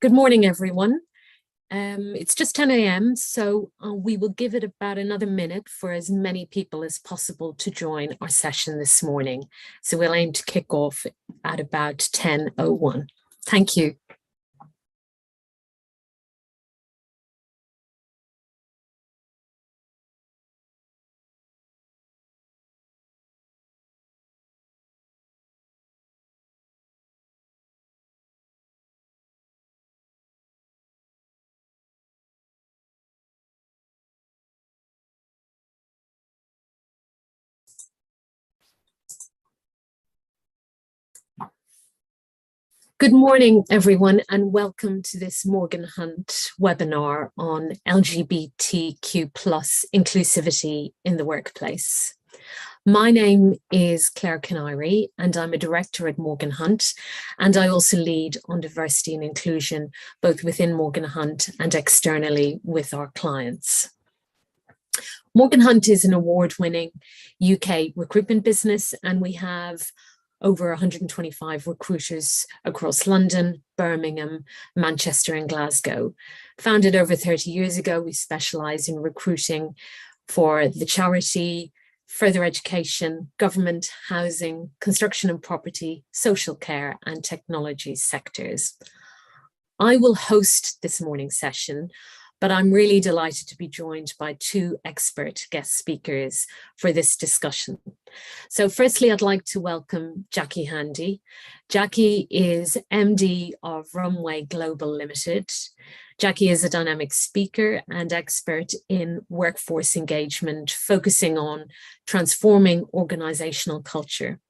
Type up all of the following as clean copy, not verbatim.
Good morning, everyone. It's just 10 a.m., so we will give it about another minute for as many people as possible to join our session this morning. So we'll aim to kick off at about 10:01. Thank you. Good morning, everyone, and welcome to this Morgan Hunt webinar on LGBTQ+ inclusivity in the workplace. My name is Claire Canary, and I'm a director at Morgan Hunt, and I also lead on diversity and inclusion, both within Morgan Hunt and externally with our clients. Morgan Hunt is an award-winning UK recruitment business, and we have over 125 recruiters across London, Birmingham, Manchester and Glasgow. Founded over 30 years ago, we specialise in recruiting for the charity, further education, government, housing, construction and property, social care and technology sectors. I will host this morning's session, but I'm really delighted to be joined by two expert guest speakers for this discussion. So firstly, I'd like to welcome Jackie Handy. Jackie is MD of Runway Global Limited. Jackie is a dynamic speaker and expert in workforce engagement, focusing on transforming organizational culture.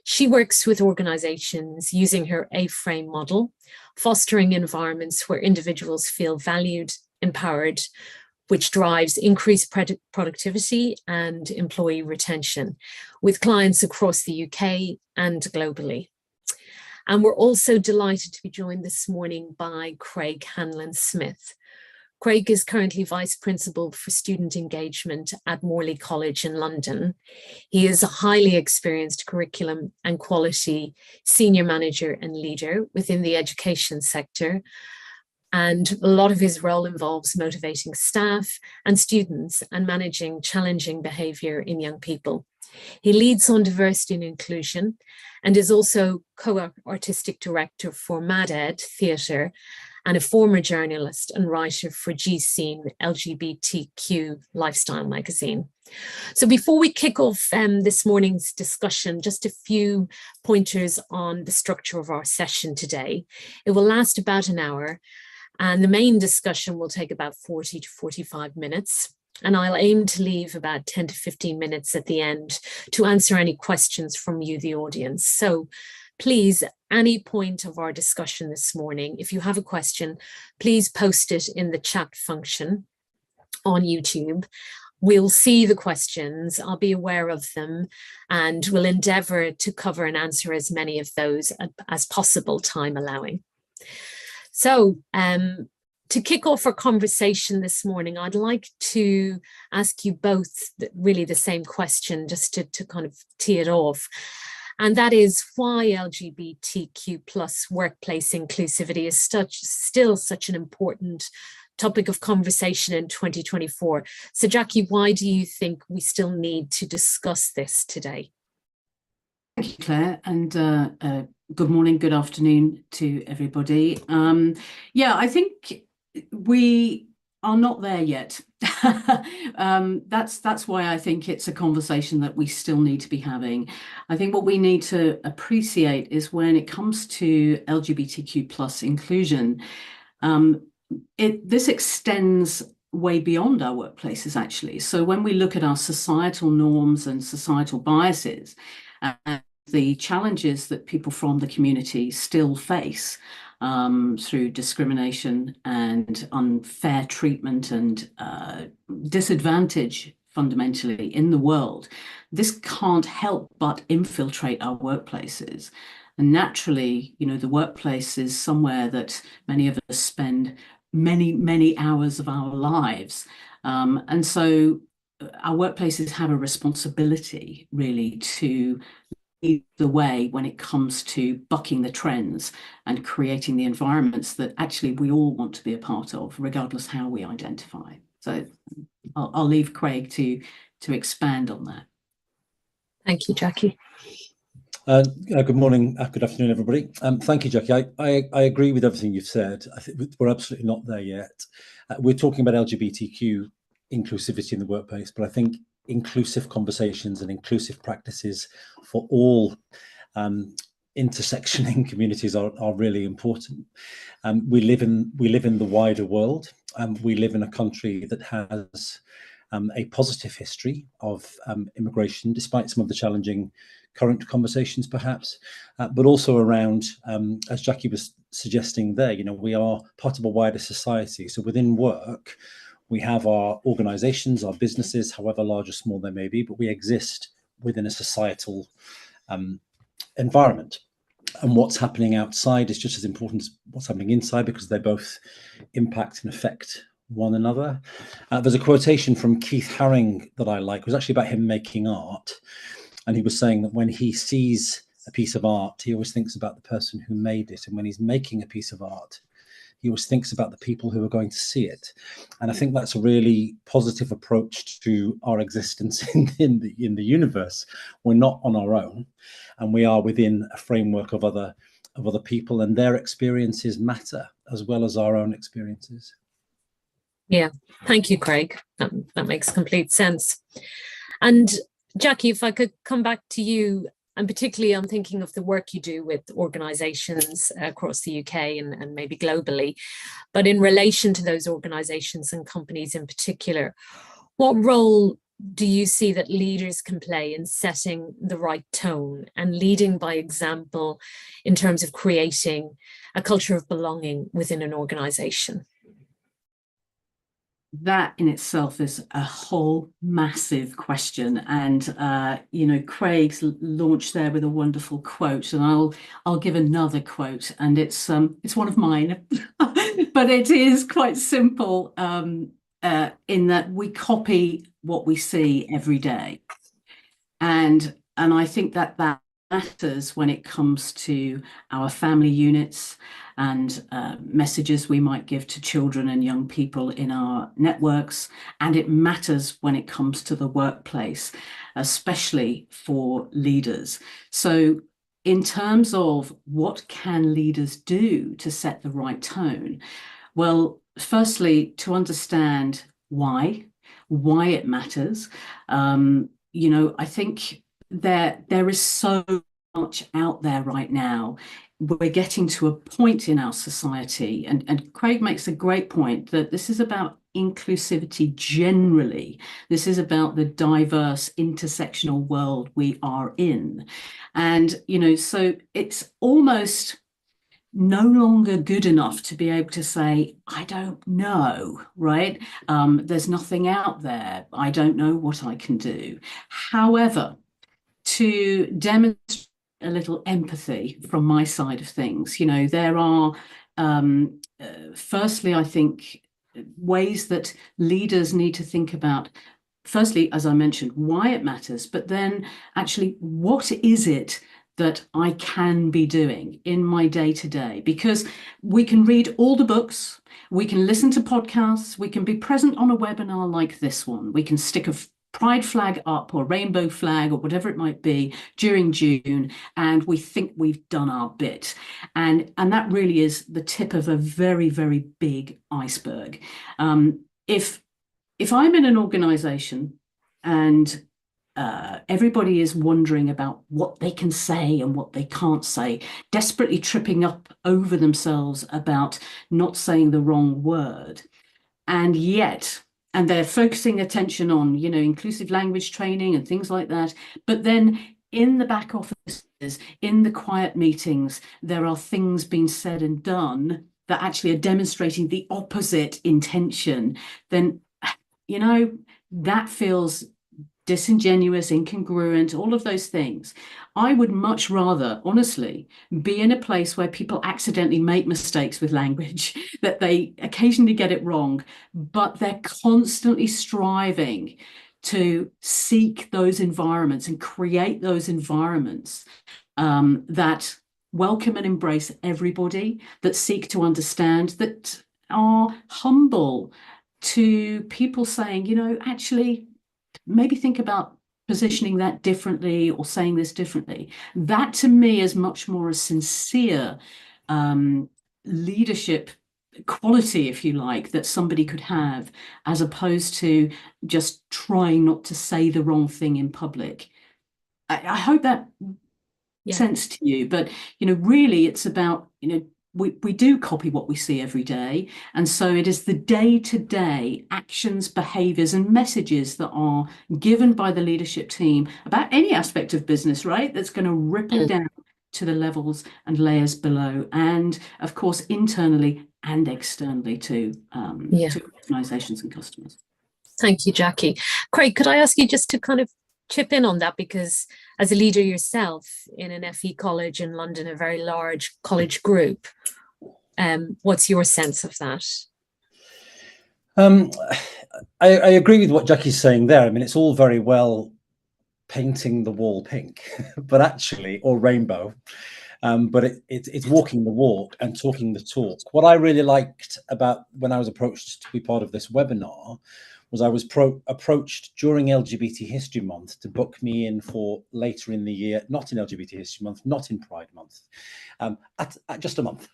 She works with organizations using her A-frame model, fostering environments where individuals feel valued, empowered, which drives increased productivity and employee retention with clients across the UK and globally. And we're also delighted to be joined this morning by Craig Hanlon-Smith. Craig is currently Vice Principal for Student Engagement at Morley College in London. He is a highly experienced curriculum and quality senior manager and leader within the education sector. And a lot of his role involves motivating staff and students and managing challenging behaviour in young people. He leads on diversity and inclusion and is also co-artistic director for Mad Ed Theatre and a former journalist and writer for G-Scene LGBTQ Lifestyle magazine. So before we kick off this morning's discussion, just a few pointers on the structure of our session today. It will last about an hour. And the main discussion will take about 40 to 45 minutes. And I'll aim to leave about 10 to 15 minutes at the end to answer any questions from you, the audience. So please, any point of our discussion this morning, if you have a question, please post it in the chat function on YouTube. We'll see the questions, I'll be aware of them, and we'll endeavour to cover and answer as many of those as possible, time allowing. So to kick off our conversation this morning, I'd like to ask you both really the same question, just to kind of tee it off. And that is why LGBTQ+ workplace inclusivity is still such an important topic of conversation in 2024. So Jackie, why do you think we still need to discuss this today? Thank you, Claire, and good morning, good afternoon to everybody. Yeah, I think we are not there yet. That's why I think it's a conversation that we still need to be having. I think what we need to appreciate is when it comes to LGBTQ+ inclusion, this extends way beyond our workplaces, actually. So when we look at our societal norms and societal biases, and the challenges that people from the community still face through discrimination and unfair treatment and disadvantage fundamentally in the world, this can't help but infiltrate our workplaces. And naturally, you know, the workplace is somewhere that many of us spend many, many hours of our lives. And so our workplaces have a responsibility really to the way when it comes to bucking the trends and creating the environments that actually we all want to be a part of, regardless how we identify. So I'll leave Craig to expand on that. Thank you, Jackie. Good morning, good afternoon, everybody. Thank you, Jackie. I agree with everything you've said. I think we're absolutely not there yet. We're talking about LGBTQ inclusivity in the workplace, but I think inclusive conversations and inclusive practices for all intersectioning communities are really important. We live in the wider world. We live in a country that has a positive history of immigration, despite some of the challenging current conversations, perhaps, but also around, as Jackie was suggesting there, we are part of a wider society. So within work, we have our organizations, our businesses, however large or small they may be, but we exist within a societal environment. And what's happening outside is just as important as what's happening inside, because they both impact and affect one another. There's a quotation from Keith Haring that I like. It was actually about him making art. And he was saying that when he sees a piece of art, he always thinks about the person who made it. And when he's making a piece of art, he always thinks about the people who are going to see it. And I think that's a really positive approach to our existence in the universe. We're not on our own, and we are within a framework of other people, and their experiences matter as well as our own experiences. Yeah, thank you, Craig. That makes complete sense. And Jackie, if I could come back to you, and particularly I'm thinking of the work you do with organisations across the UK and maybe globally, but in relation to those organisations and companies in particular, what role do you see that leaders can play in setting the right tone and leading by example in terms of creating a culture of belonging within an organisation? That in itself is a whole massive question, and Craig's launched there with a wonderful quote, and I'll give another quote, and it's one of mine, but it is quite simple in that we copy what we see every day, and I think that matters when it comes to our family units and messages we might give to children and young people in our networks. And it matters when it comes to the workplace, especially for leaders. So in terms of what can leaders do to set the right tone? Well, firstly, to understand why it matters. I think there is so much out there right now. We're getting to a point in our society, and Craig makes a great point that this is about inclusivity generally. This is about the diverse intersectional world we are in. And, so it's almost no longer good enough to be able to say, I don't know, right? There's nothing out there. I don't know what I can do. However, to demonstrate a little empathy from my side of things, there are, firstly, I think, ways that leaders need to think about, firstly, as I mentioned, why it matters, but then actually, what is it that I can be doing in my day-to-day? Because we can read all the books, we can listen to podcasts, we can be present on a webinar like this one, we can stick a pride flag up or rainbow flag or whatever it might be during June, and we think we've done our bit. And that really is the tip of a very, very big iceberg. If I'm in an organization and everybody is wondering about what they can say and what they can't say, desperately tripping up over themselves about not saying the wrong word, and they're focusing attention on, inclusive language training and things like that. But then in the back offices, in the quiet meetings, there are things being said and done that actually are demonstrating the opposite intention. Then, that feels disingenuous, incongruent, all of those things. I would much rather, honestly, be in a place where people accidentally make mistakes with language, that they occasionally get it wrong, but they're constantly striving to seek those environments and create those environments that welcome and embrace everybody, that seek to understand, that are humble to people saying, you know, actually, maybe think about positioning that differently or saying this differently. That to me is much more a sincere leadership quality, if you like, that somebody could have, as opposed to just trying not to say the wrong thing in public. I hope that sense to you, but you know, really it's about, you know, we do copy what we see every day, and so it is the day-to-day actions, behaviors and messages that are given by the leadership team about any aspect of business, right, that's going to ripple down to the levels and layers below, and of course internally and externally to organizations and customers. Thank you, Jackie. Craig, could I ask you just to kind of chip in on that, because as a leader yourself in an FE college in London, a very large college group, what's your sense of that? I agree with what Jackie's saying there. I mean, it's all very well painting the wall pink, but actually, or rainbow, but it's walking the walk and talking the talk. What I really liked about when I was approached to be part of this webinar was I was approached during LGBT History Month to book me in for later in the year, not in LGBT History Month, not in Pride Month, at just a month,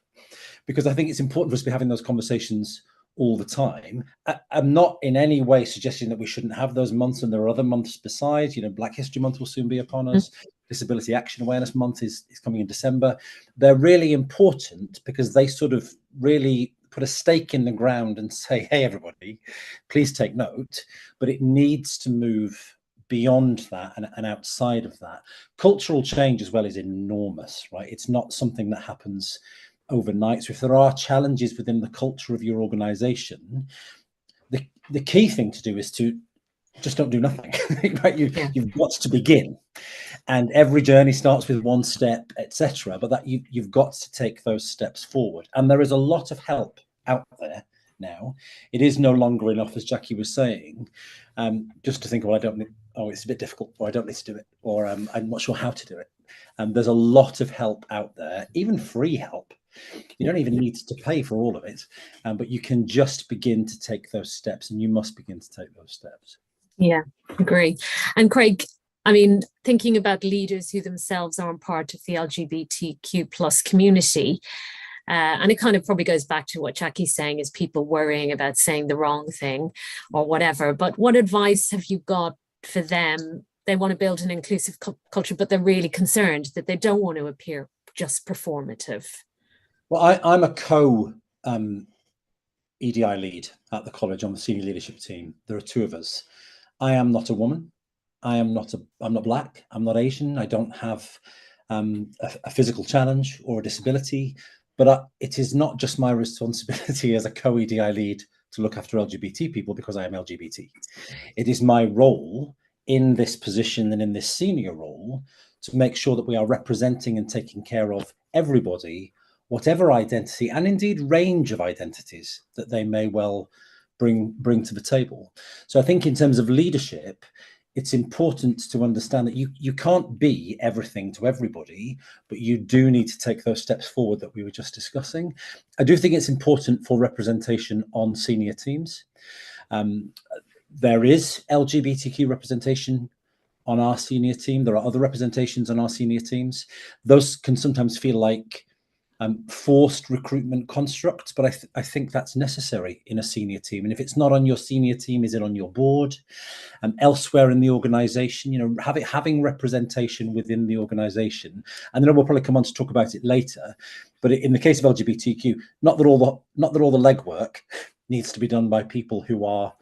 because I think it's important for us to be having those conversations all the time. I'm not in any way suggesting that we shouldn't have those months, and there are other months besides. You know, Black History Month will soon be upon us. Disability Action Awareness Month is coming in December. They're really important because they sort of really put a stake in the ground and say, hey, everybody, please take note. But it needs to move beyond that and outside of that. Cultural change as well is enormous, right? It's not something that happens overnight. So if there are challenges within the culture of your organization, the key thing to do is to just don't do nothing, right? You've got to begin. And every journey starts with one step, etc. But that you've got to take those steps forward. And there is a lot of help out there now. It is no longer enough, as Jackie was saying, just to think, well, it's a bit difficult, or I don't need to do it, or I'm not sure how to do it. There's a lot of help out there, even free help. You don't even need to pay for all of it, but you can just begin to take those steps, and you must begin to take those steps. Yeah, agree. And Craig, I mean, thinking about leaders who themselves aren't part of the LGBTQ plus community, and it kind of probably goes back to what Jackie's saying, is people worrying about saying the wrong thing or whatever. But what advice have you got for them? They want to build an inclusive culture, but they're really concerned that they don't want to appear just performative. Well, I'm a EDI lead at the college on the senior leadership team. There are two of us. I am not a woman. I'm not Black. I'm not Asian. I don't have a physical challenge or a disability. But it is not just my responsibility as a co-EDI lead to look after LGBT people because I am LGBT. It is my role in this position and in this senior role to make sure that we are representing and taking care of everybody, whatever identity and indeed range of identities that they may well bring to the table. So I think in terms of leadership, it's important to understand that you can't be everything to everybody, but you do need to take those steps forward that we were just discussing. I do think it's important for representation on senior teams. There is LGBTQ representation on our senior team. There are other representations on our senior teams. Those can sometimes feel like forced recruitment constructs, but I think that's necessary in a senior team. And if it's not on your senior team, is it on your board? Elsewhere in the organization, you know, having representation within the organization. And then we'll probably come on to talk about it later. But in the case of LGBTQ, not that all the legwork needs to be done by people who are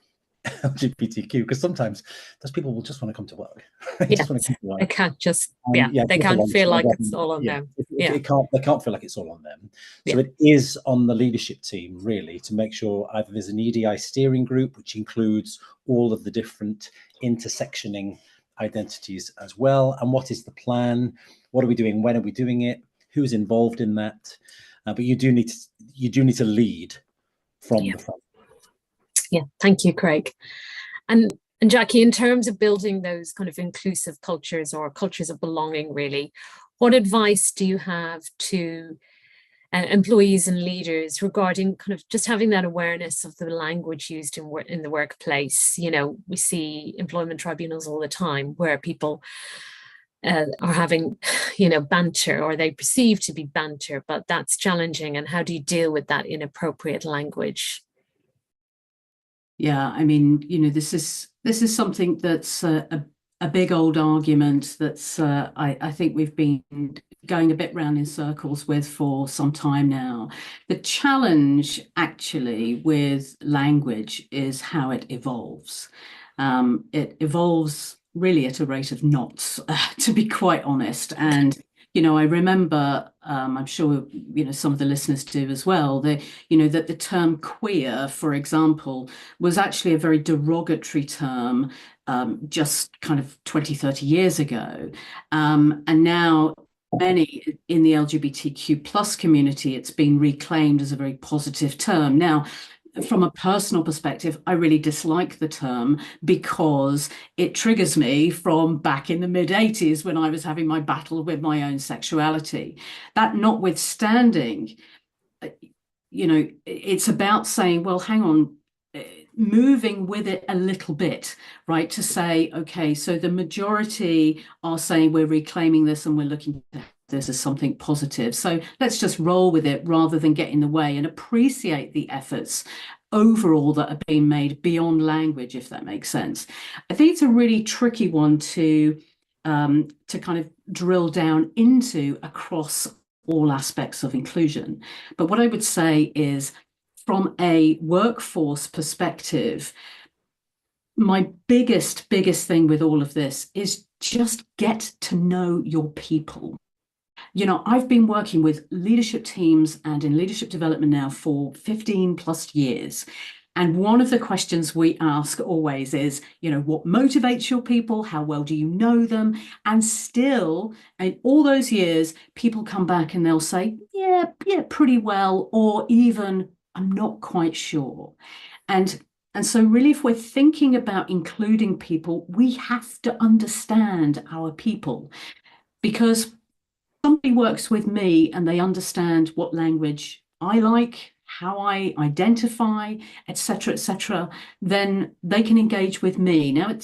LGBTQ, because sometimes those people will just want to come to work. They can't just, they can't feel like it's all on them. They can't feel like it's all on them. So it is on the leadership team really to make sure either there's an EDI steering group, which includes all of the different intersectioning identities as well. And what is the plan? What are we doing? When are we doing it? Who's involved in that? But you do need to lead from the front. Yeah, thank you, Craig. And And Jackie, in terms of building those kind of inclusive cultures or cultures of belonging, really, what advice do you have to employees and leaders regarding kind of just having that awareness of the language used in the workplace? You know, we see employment tribunals all the time where people are having, you know, banter, or they perceive to be banter, but that's challenging. And how do you deal with that inappropriate language? Yeah, I mean, you know, this is something that's a big old argument that's I think we've been going a bit round in circles with for some time now. The challenge actually with language is how it evolves. It evolves really at a rate of knots, to be quite honest. And you know, I remember, I'm sure, you know, some of the listeners do as well, you know, that the term queer, for example, was actually a very derogatory term just kind of 20, 30 years ago. And now many in the LGBTQ plus community, it's been reclaimed as a very positive term. Now, from a personal perspective, I really dislike the term because it triggers me from back in the mid-80s when I was having my battle with my own sexuality. That notwithstanding, you know, it's about saying, well, hang on, moving with it a little bit, right? To say, okay, so the majority are saying we're reclaiming this and we're looking at this as something positive. So let's just roll with it rather than get in the way, and appreciate the efforts overall that are being made beyond language, if that makes sense. I think it's a really tricky one to kind of drill down into across all aspects of inclusion. But what I would say is, from a workforce perspective, my biggest thing with all of this is just get to know your people. You know, I've been working with leadership teams and in leadership development now for 15 plus years. And one of the questions we ask always is, you know, what motivates your people? How well do you know them? And still, in all those years, people come back and they'll say, yeah, pretty well, or even, I'm not quite sure. And so really, if we're thinking about including people, we have to understand our people, because somebody works with me and they understand what language I like, how I identify, etc., then they can engage with me. Now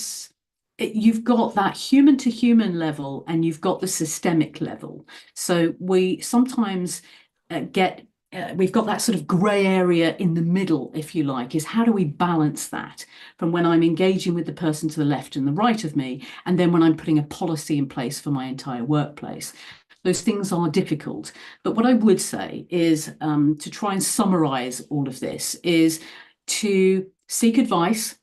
you've got that human to human level and you've got the systemic level. So we sometimes we've got that sort of grey area in the middle, if you like, is how do we balance that from when I'm engaging with the person to the left and the right of me, and then when I'm putting a policy in place for my entire workplace. Those things are difficult. But what I would say is, to try and summarize all of this, is to seek advice,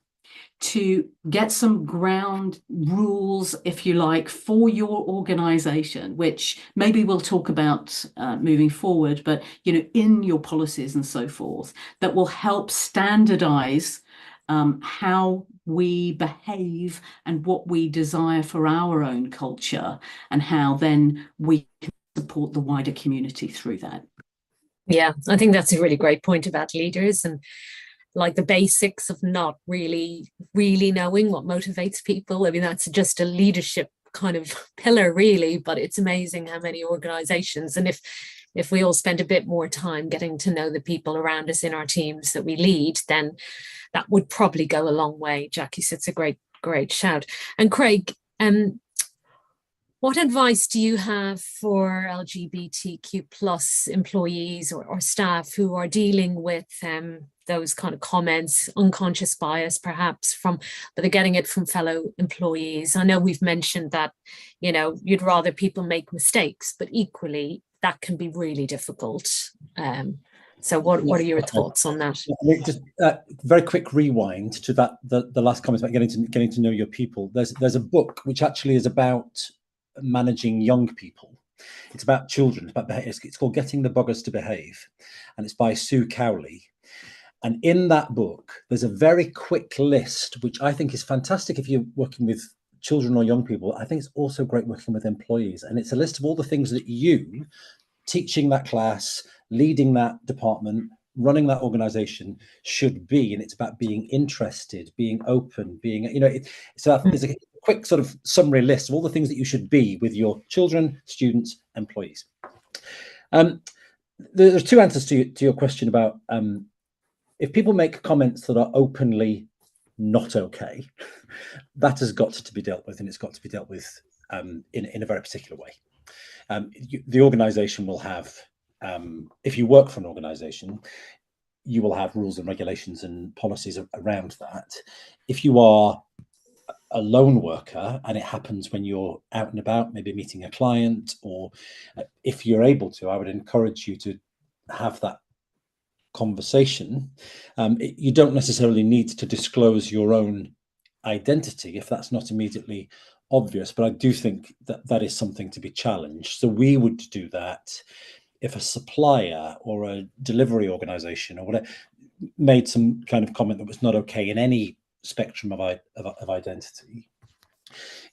to get some ground rules, if you like, for your organization, which maybe we'll talk about moving forward, but, you know, in your policies and so forth, that will help standardize how we behave and what we desire for our own culture, and how then we can support the wider community through that. Yeah, I think that's a really great point about leaders, and like the basics of not really knowing what motivates people. I mean, that's just a leadership kind of pillar, really, but it's amazing how many organizations, and if we all spend a bit more time getting to know the people around us in our teams that we lead, then that would probably go a long way. Jackie, so it's a great shout. And Craig, what advice do you have for LGBTQ plus employees or staff who are dealing with those kind of comments, unconscious bias perhaps, but they're getting it from fellow employees? I know we've mentioned that, you know, you'd rather people make mistakes, but equally that can be really difficult. So what are your thoughts on that? Just very quick rewind to that, the last comment about getting to know your people. There's a book which actually is about managing young people. It's about children, it's called Getting the Buggers to Behave, and it's by Sue Cowley. And in that book, there's a very quick list, which I think is fantastic if you're working with children or young people. I think it's also great working with employees. And it's a list of all the things that you, teaching that class, leading that department, running that organization should be, and it's about being interested, being open, being, so there's a quick sort of summary list of all the things that you should be with your children, students, employees. There's two answers to your question about if people make comments that are openly not okay, that has got to be dealt with, and it's got to be dealt with in a very particular way. The organization will have, if you work for an organization, you will have rules and regulations and policies around that. If you are a lone worker and it happens when you're out and about, maybe meeting a client, or if you're able to, I would encourage you to have that conversation. You don't necessarily need to disclose your own identity if that's not immediately obvious, but I do think that that is something to be challenged. So we would do that if a supplier or a delivery organization or whatever made some kind of comment that was not okay in any spectrum of identity.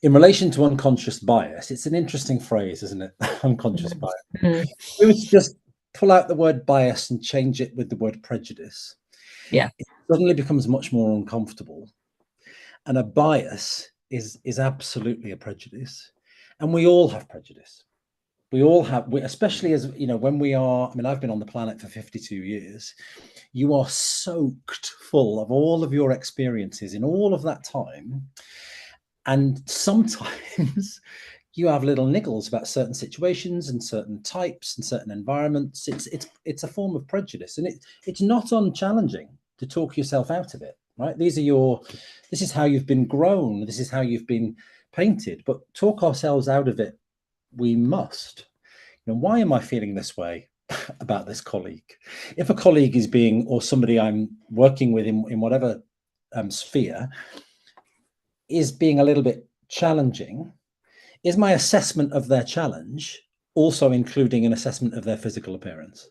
In relation to unconscious bias, it's an interesting phrase, isn't it? Unconscious bias. We would just pull out the word bias and change it with the word prejudice. Yeah, it suddenly becomes much more uncomfortable. And a bias is absolutely a prejudice, and we all have prejudice. We all have, especially as when we are. I mean, I've been on the planet for 52 years. You are soaked full of all of your experiences in all of that time, and sometimes you have little niggles about certain situations and certain types and certain environments. It's a form of prejudice, and it's not unchallenging to talk yourself out of it, right? This is how you've been grown. This is how you've been painted, but talk ourselves out of it. We must. Why am I feeling this way about this colleague? If a colleague is being, or somebody I'm working with in whatever sphere is being a little bit challenging, is my assessment of their challenge also including an assessment of their physical appearance?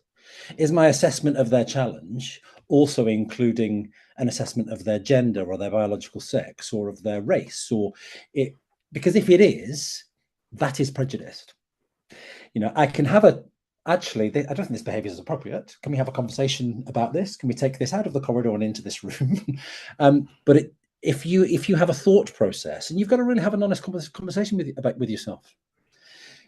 Is my assessment of their challenge also including an assessment of their gender or their biological sex or of their race? Because if it is, that is prejudiced. I can have I don't think this behavior is appropriate. Can we have a conversation about this? Can we take this out of the corridor and into this room? But if you have a thought process, and you've got to really have an honest conversation with yourself.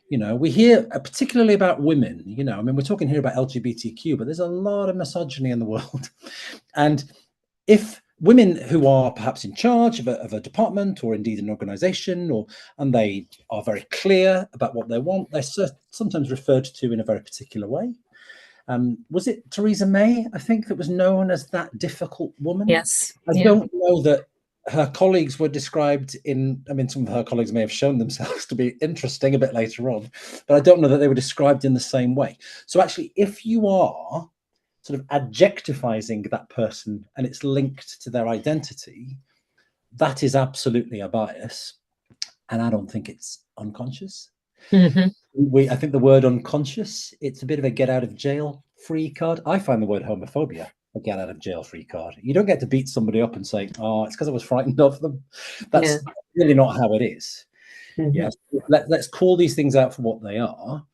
We hear particularly about women, I mean, we're talking here about LGBTQ, but there's a lot of misogyny in the world. And if women who are perhaps in charge of a department or indeed an organization, and they are very clear about what they want, they're sometimes referred to in a very particular way. Was it Theresa May, I think, that was known as that difficult woman? Yes. I don't know that her colleagues were described some of her colleagues may have shown themselves to be interesting a bit later on, but I don't know that they were described in the same way. So actually, if you are sort of adjectivizing that person and it's linked to their identity, that is absolutely a bias. And I don't think it's unconscious. I think the word unconscious, it's a bit of a get out of jail free card. I find the word homophobia a get out of jail free card. You don't get to beat somebody up and say, oh, it's because I was frightened of them. That's really not how it is. Yes, let's call these things out for what they are.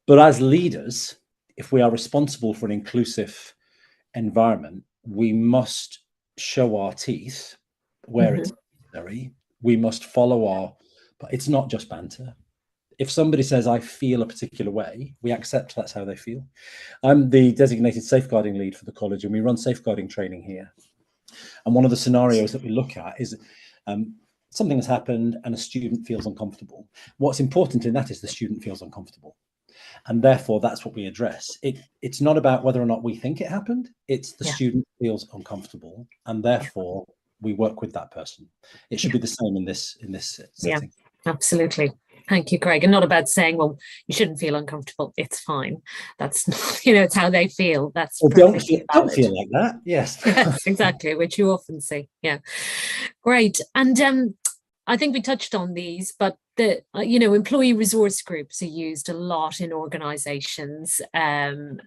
But as leaders, if we are responsible for an inclusive environment, we must show our teeth where it's necessary. We must follow but it's not just banter. If somebody says, I feel a particular way, we accept that's how they feel. I'm the designated safeguarding lead for the college, and we run safeguarding training here. And one of the scenarios that we look at is something has happened and a student feels uncomfortable. What's important in that is the student feels uncomfortable. And therefore, that's what we address. It's not about whether or not we think it happened. It's the student feels uncomfortable, and therefore we work with that person. It should be the same in this setting. Yeah, absolutely. Thank you, Craig. And not about saying, well, you shouldn't feel uncomfortable. It's fine. That's not, it's how they feel. That's don't feel like that. Yes. Yes, exactly, which you often see. Yeah, great. And I think we touched on these, but the employee resource groups are used a lot in organizations, and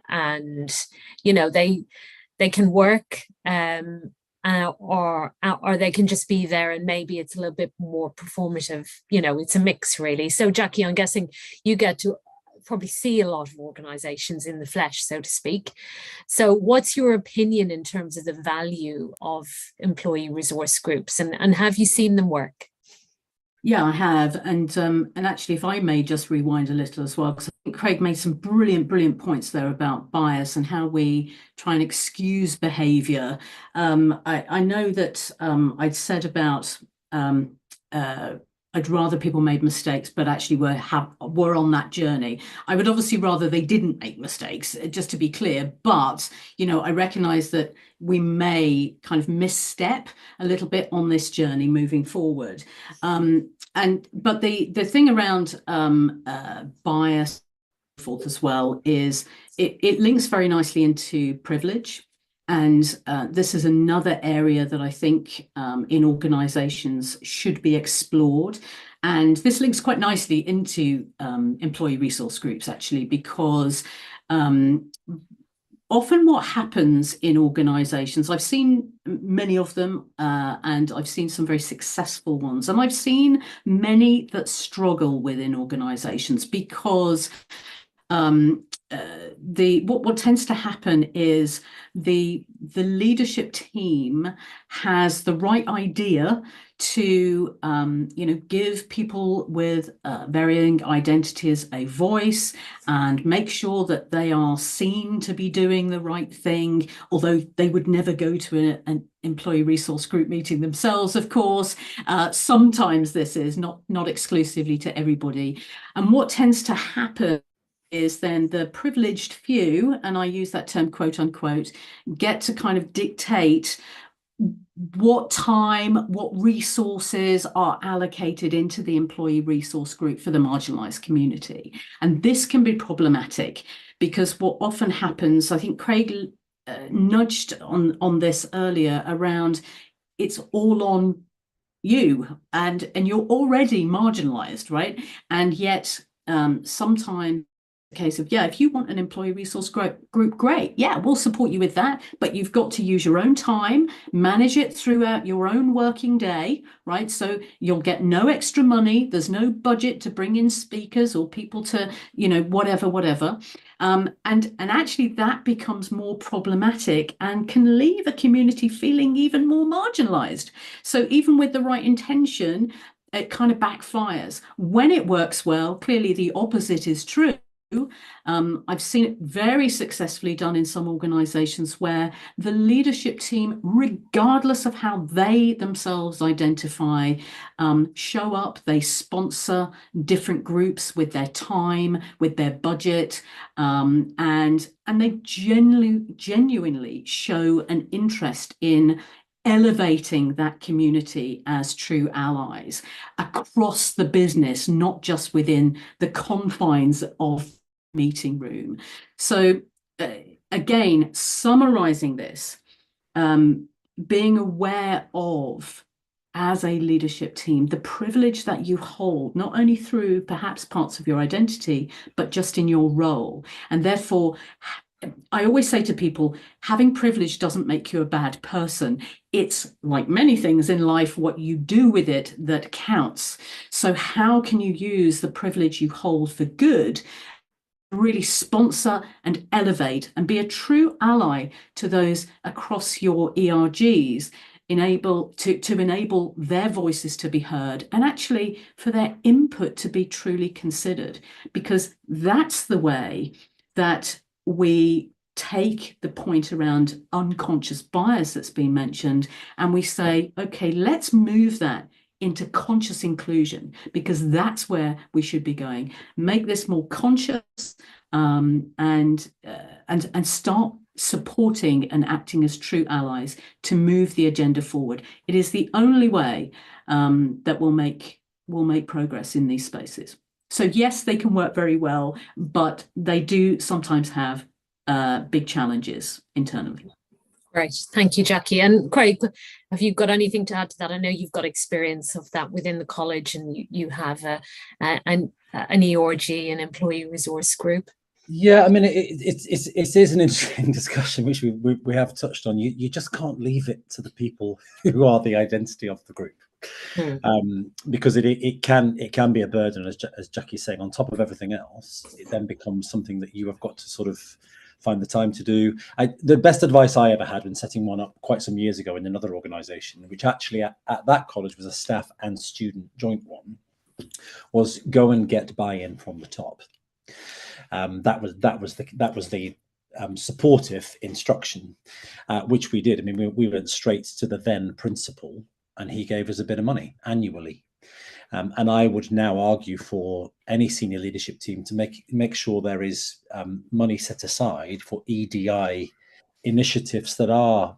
they can work or they can just be there, and maybe it's a little bit more performative. It's a mix, really. So Jackie, I'm guessing you get to probably see a lot of organizations in the flesh, so to speak. So what's your opinion in terms of the value of employee resource groups, and have you seen them work? Yeah, I have. And actually, if I may just rewind a little as well, because I think Craig made some brilliant points there about bias and how we try and excuse behavior. I know that I'd said about I'd rather people made mistakes, but actually were on that journey. I would obviously rather they didn't make mistakes, just to be clear. But, you know, I recognize that we may kind of misstep a little bit on this journey moving forward. But the thing around bias as well is it links very nicely into privilege. And this is another area that I think in organizations should be explored. And this links quite nicely into employee resource groups, actually, because often what happens in organizations, I've seen many of them and I've seen some very successful ones, and I've seen many that struggle within organizations because what tends to happen is the leadership team has the right idea to give people with varying identities a voice and make sure that they are seen to be doing the right thing, although they would never go to an employee resource group meeting themselves, of course. Sometimes this is not exclusively to everybody. And what tends to happen is then the privileged few, and I use that term quote unquote, get to kind of dictate what time, what resources are allocated into the employee resource group for the marginalized community. And this can be problematic because what often happens, I think Craig nudged on this earlier around, it's all on you and you're already marginalized, right? And yet sometimes case of, yeah, if you want an employee resource group, great, yeah, we'll support you with that, but you've got to use your own time, manage it throughout your own working day, right? So you'll get no extra money, there's no budget to bring in speakers or people to, you know, whatever. And actually that becomes more problematic and can leave a community feeling even more marginalized. So even with the right intention, it kind of backfires. When it works well, clearly the opposite is true. I've seen it very successfully done in some organizations where the leadership team, regardless of how they themselves identify, show up, they sponsor different groups with their time, with their budget, and they genuinely show an interest in elevating that community as true allies across the business, not just within the confines of meeting room. So again, summarizing this, being aware of, as a leadership team, the privilege that you hold, not only through perhaps parts of your identity, but just in your role. And therefore, I always say to people, having privilege doesn't make you a bad person. It's like many things in life, what you do with it that counts. So how can you use the privilege you hold for good, really sponsor and elevate and be a true ally to those across your ERGs, to enable their voices to be heard and actually for their input to be truly considered, because that's the way that we take the point around unconscious bias that's been mentioned and we say, okay, let's move that into conscious inclusion, because that's where we should be going. Make this more conscious and start supporting and acting as true allies to move the agenda forward. It is the only way that will make progress in these spaces. So yes, they can work very well, but they do sometimes have big challenges internally. Great, thank you, Jackie. And Craig, have you got anything to add to that? I know you've got experience of that within the college, and you have an ERG, an employee resource group. Yeah, I mean, it is an interesting discussion, which we have touched on. You just can't leave it to the people who are the identity of the group, because it can be a burden, as Jackie's saying. On top of everything else, it then becomes something that you have got to sort of find the time to do. The best advice I ever had when setting one up quite some years ago in another organisation, which actually at that college was a staff and student joint one, was go and get buy-in from the top. That was the supportive instruction, which we did. I mean, we went straight to the then principal, and he gave us a bit of money annually. And I would now argue for any senior leadership team to make sure there is money set aside for EDI initiatives that are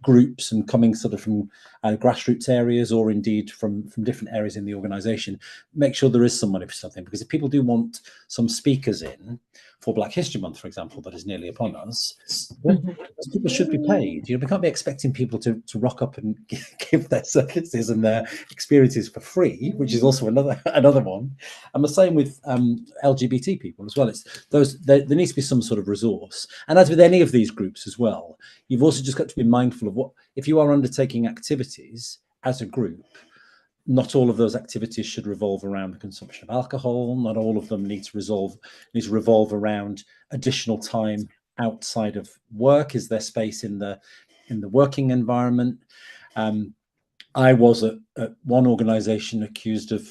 groups and coming sort of from grassroots areas, or indeed from different areas in the organisation. Make sure there is some money for something, because if people do want some speakers in for Black History Month, for example, that is nearly upon us, those people should be paid. You know, we can't be expecting people to rock up and give their services and their experiences for free, which is also another one. And the same with LGBT people as well. It's there needs to be some sort of resource. And as with any of these groups as well, you've also just got to be mindful of what, if you are undertaking activities as a group, not all of those activities should revolve around the consumption of alcohol. Not all of them need to revolve around additional time outside of work. Is there space in the working environment? I was at one organisation accused of,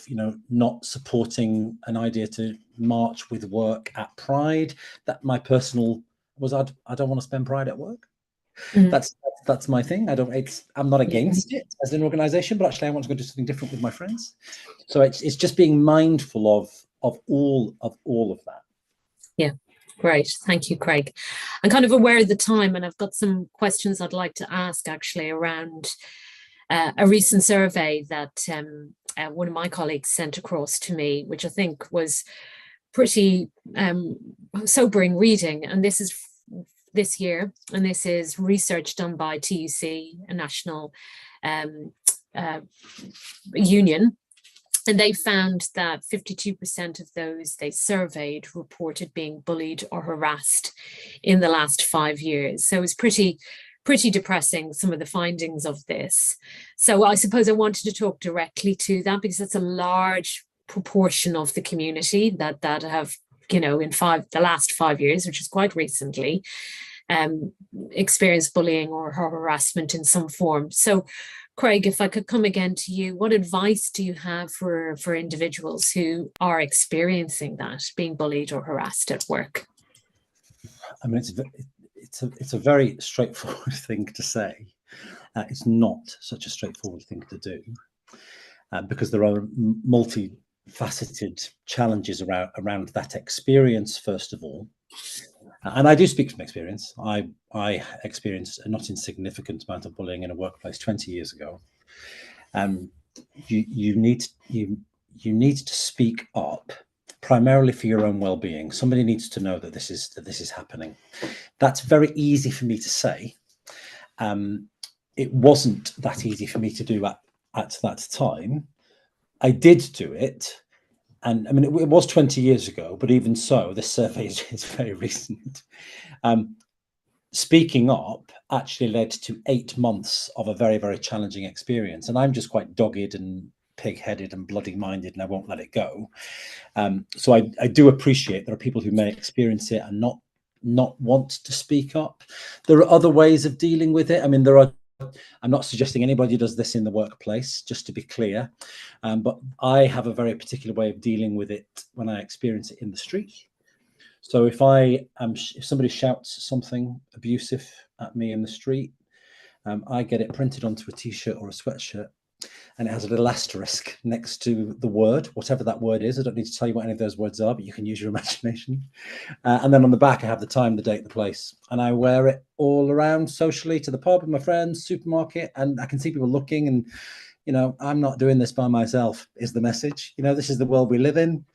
not supporting an idea to march with work at Pride. That my personal was, I don't want to spend Pride at work. That's my thing. I'm not against it as an organisation, but actually I want to go do something different with my friends. So it's just being mindful of all of that. Yeah, great. Thank you, Craig. I'm kind of aware of the time, and I've got some questions I'd like to ask actually around a recent survey that one of my colleagues sent across to me, which I think was pretty sobering reading. And this is this year, and this is research done by TUC, a national union, and they found that 52% of those they surveyed reported being bullied or harassed in the last 5 years. So it's pretty depressing, some of the findings of this. So I suppose I wanted to talk directly to that, because that's a large proportion of the community that have, in the last 5 years, which is quite recently, experienced bullying or harassment in some form. So Craig, if I could come again to you, what advice do you have for individuals who are experiencing that, being bullied or harassed at work? I mean, it's a very straightforward thing to say. It's not such a straightforward thing to do, because there are multifaceted challenges around that experience, first of all. And I do speak from experience. I experienced a not insignificant amount of bullying in a workplace 20 years ago. You need to speak up, primarily for your own well-being. Somebody needs to know that this is happening. That's very easy for me to say. It wasn't that easy for me to do at that time. I did do it. And I mean, it was 20 years ago, but even so, this survey is very recent. Speaking up actually led to 8 months of a very, very challenging experience. And I'm just quite dogged and pig-headed and bloody-minded, and I won't let it go. So I do appreciate there are people who may experience it and not want to speak up. There are other ways of dealing with it. I mean, I'm not suggesting anybody does this in the workplace, just to be clear, but I have a very particular way of dealing with it when I experience it in the street. So if somebody shouts something abusive at me in the street, I get it printed onto a t-shirt or a sweatshirt, and it has a little asterisk next to the word, whatever that word is. I don't need to tell you what any of those words are, but you can use your imagination. And then on the back, I have the time, the date, the place. And I wear it all around socially, to the pub with my friends, supermarket. And I can see people looking, and, I'm not doing this by myself, is the message. This is the world we live in.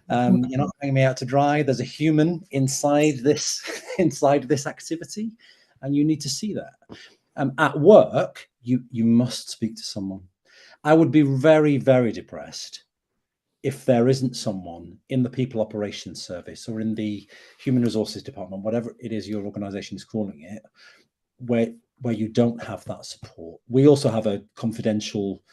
You're not hanging me out to dry. There's a human inside this activity, and you need to see that. At work, you must speak to someone. I would be very, very depressed if there isn't someone in the people operations service or in the human resources department, whatever it is your organization is calling it, where you don't have that support. We also have a confidential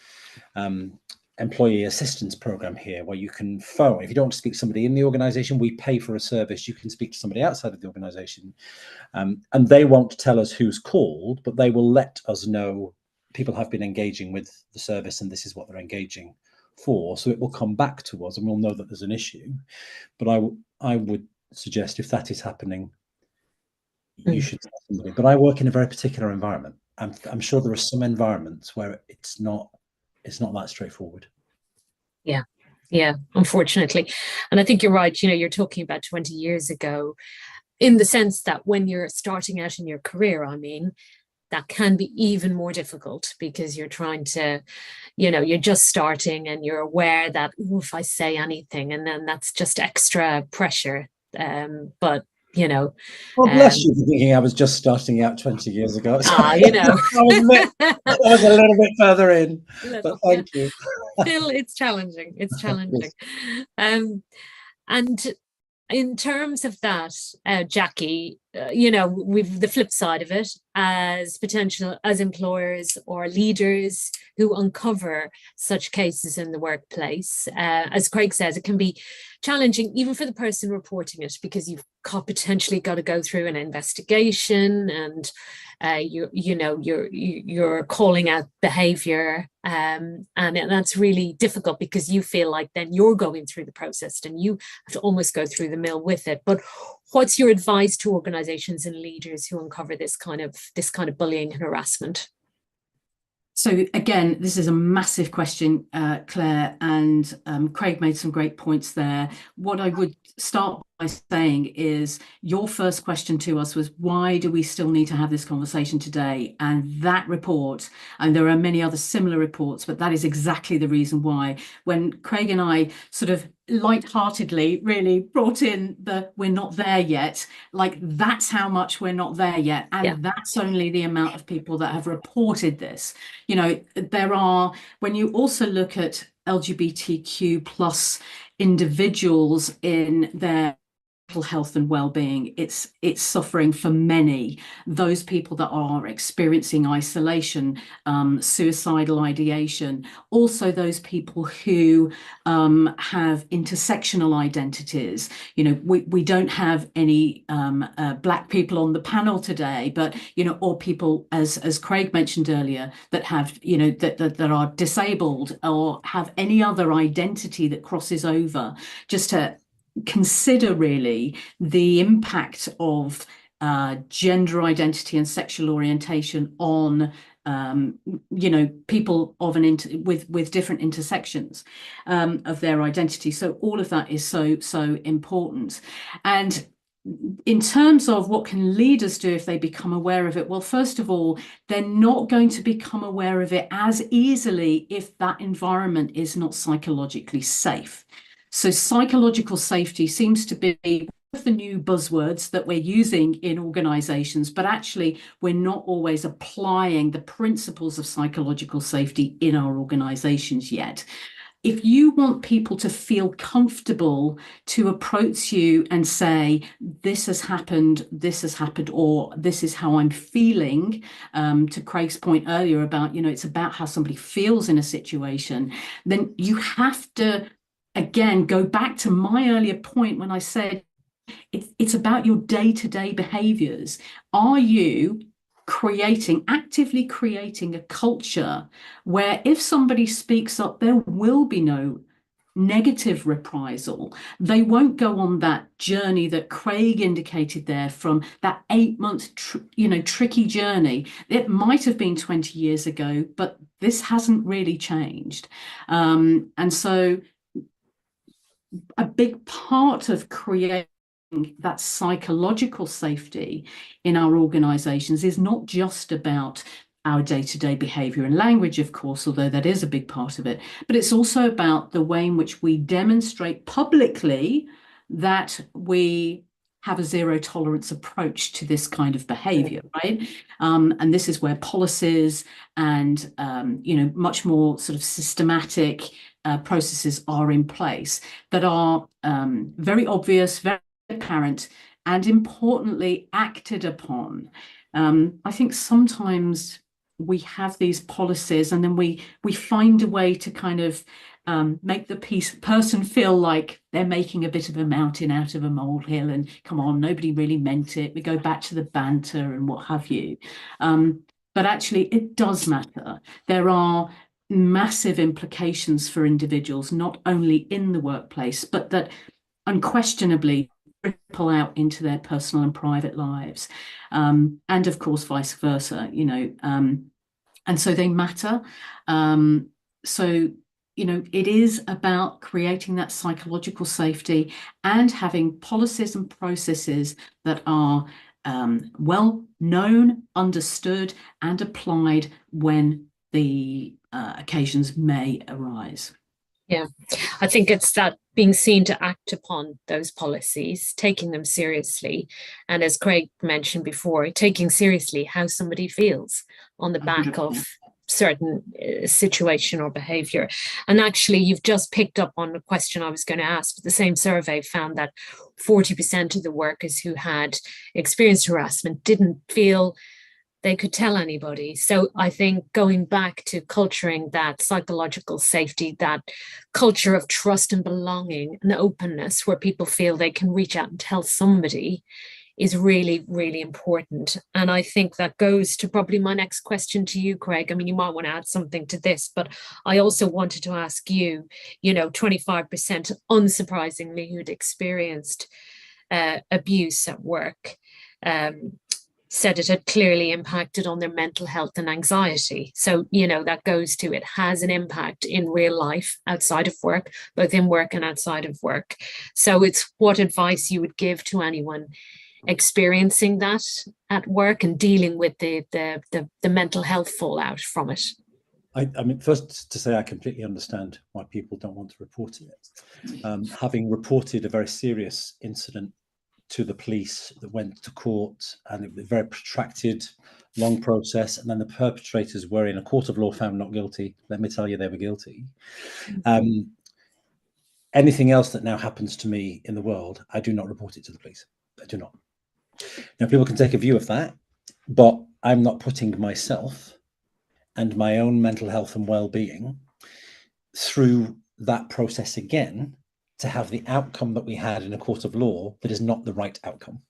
employee assistance program here where you can phone. If you don't want to speak to somebody in the organization, we pay for a service. You can speak to somebody outside of the organization, and they won't tell us who's called, but they will let us know people have been engaging with the service and this is what they're engaging for. So it will come back to us and we'll know that there's an issue. But I would suggest if that is happening, you should tell somebody. But I work in a very particular environment. I'm sure there are some environments where it's not that straightforward. Yeah, unfortunately. And I think you're right. You're talking about 20 years ago, in the sense that when you're starting out in your career, that can be even more difficult because you're trying to, you're just starting and you're aware that if I say anything, and then that's just extra pressure. But well, bless you for thinking I was just starting out 20 years ago. I was a little bit further in, but thank you. Still, it's challenging. It's challenging. And in terms of that, Jackie, we've the flip side of it as employers or leaders who uncover such cases in the workplace. As Craig says, it can be challenging even for the person reporting it because you've potentially got to go through an investigation and you're calling out behavior, and that's really difficult because you feel like then you're going through the process and you have to almost go through the mill with it. But what's your advice to organizations and leaders who uncover this kind of bullying and harassment? So again, this is a massive question, Claire, and Craig made some great points there. What I would start by saying is your first question to us was, why do we still need to have this conversation today? And that report, and there are many other similar reports, but that is exactly the reason why. When Craig and I sort of lightheartedly really brought in the we're not there yet, like that's how much we're not there yet, and that's only the amount of people that have reported this. There are, when you also look at LGBTQ plus individuals in their mental health and well-being, it's suffering for many. Those people that are experiencing isolation, suicidal ideation, also those people who have intersectional identities. We don't have any Black people on the panel today, but or people, as Craig mentioned earlier, that have that are disabled or have any other identity that crosses over, just to consider really the impact of gender identity and sexual orientation on people of with different intersections of their identity. So all of that is so important. And in terms of what can leaders do if they become aware of it, well, first of all, they're not going to become aware of it as easily if that environment is not psychologically safe. So psychological safety seems to be one of the new buzzwords that we're using in organizations, but actually we're not always applying the principles of psychological safety in our organizations yet. If you want people to feel comfortable to approach you and say, this has happened, or this is how I'm feeling, to Craig's point earlier about, it's about how somebody feels in a situation, then you have to, again, go back to my earlier point when I said it's about your day-to-day behaviors. Are you actively creating a culture where if somebody speaks up, there will be no negative reprisal? They won't go on that journey that Craig indicated there, from that 8-month tricky journey. It might have been 20 years ago, but this hasn't really changed. And so a big part of creating that psychological safety in our organizations is not just about our day-to-day behavior and language, of course, although that is a big part of it, but it's also about the way in which we demonstrate publicly that we have a zero tolerance approach to this kind of behavior, right? And this is where policies and, much more sort of systematic processes are in place that are very obvious, very apparent, and importantly, acted upon. I think sometimes we have these policies and then we find a way to kind of make the person feel like they're making a bit of a mountain out of a molehill, and come on, nobody really meant it. We go back to the banter and what have you. But actually, it does matter. There are massive implications for individuals, not only in the workplace, but that unquestionably ripple out into their personal and private lives. And of course, vice versa, and so they matter. It is about creating that psychological safety and having policies and processes that are well known, understood, and applied when the occasions may arise. Yeah, I think it's that being seen to act upon those policies, taking them seriously, and as Craig mentioned before, taking seriously how somebody feels on the back of certain situation or behavior. And actually, you've just picked up on a question I was going to ask. The same survey found that 40% of the workers who had experienced harassment didn't feel they could tell anybody. So I think going back to culturing that psychological safety, that culture of trust and belonging and openness where people feel they can reach out and tell somebody is really, really important. And I think that goes to probably my next question to you, Craig. I mean, you might want to add something to this, but I also wanted to ask you, 25% unsurprisingly who'd experienced abuse at work, said it had clearly impacted on their mental health and anxiety. So, that goes to, it has an impact in real life outside of work, both in work and outside of work. So it's what advice you would give to anyone experiencing that at work and dealing with the mental health fallout from it. I mean, first to say, I completely understand why people don't want to report it. Having reported a very serious incident to the police that went to court, and it was a very protracted, long process, and then the perpetrators were in a court of law found not guilty. Let me tell you, they were guilty. Anything else that now happens to me in the world, I do not report it to the police. I do not. Now, people can take a view of that, but I'm not putting myself and my own mental health and well-being through that process again to have the outcome that we had in a court of law that is not the right outcome.